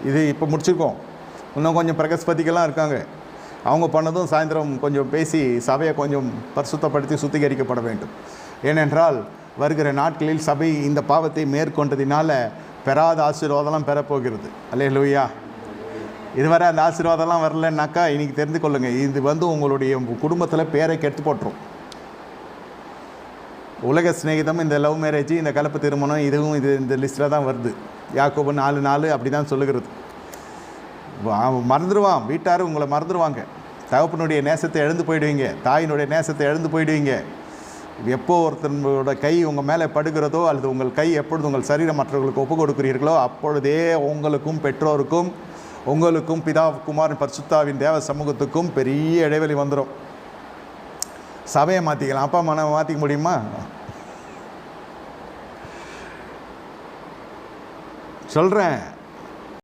இது இப்போ முடிச்சிருக்கோம். இன்னும் கொஞ்சம் பிரகஸ்பதிக்கெல்லாம் இருக்காங்க. அவங்க பண்ணதும் சாயந்தரம் கொஞ்சம் பேசி சபையை கொஞ்சம் பரிசுத்தப்படுத்தி சுத்திகரிக்கப்பட வேண்டும். ஏனென்றால் வருகிற நாட்களில் சபை இந்த பாவத்தை மேற்கொண்டதினால பெறாத ஆசீர்வாதம்லாம் பெறப்போகிறது. அல்லேலூயா. இதுவரை அந்த ஆசீர்வாதம்லாம் வரலன்னாக்கா இன்றைக்கி தெரிந்து கொள்ளுங்கள், இது உங்களுடைய குடும்பத்தில் பேரை கெடுத்து போட்டுரும். உலக சிநேகிதம், இந்த லவ் மேரேஜ், இந்த கலப்பு திருமணம், இதுவும் இந்த லிஸ்ட்டில் தான் வருது. யாக்கோபு 4:4 அப்படி தான் சொல்லுகிறது. மறந்துடுவான், வீட்டார் உங்களை மறந்துடுவாங்க. தகப்பனுடைய நேசத்தை இழந்து போயிடுவீங்க, தாயினுடைய நேசத்தை இழந்து போயிடுவீங்க. எப்போ ஒருத்தனோட கை உங்கள் மேலே படுகிறதோ அல்லது உங்கள் கை எப்பொழுது உங்கள் சரீரம் மற்றவர்களுக்கு ஒப்பு கொடுக்கிறீர்களோ அப்பொழுதே உங்களுக்கும் பெற்றோருக்கும் உங்களுக்கும் பிதாவுக்குமாரின் பரிசுத்தாவின் தேவ சமூகத்துக்கும் பெரிய இடைவெளி வந்துடும். சபையை மாற்றிக்கலாம், அப்பா அம்மா மாற்றிக்க முடியுமா? சொல்கிறேன்.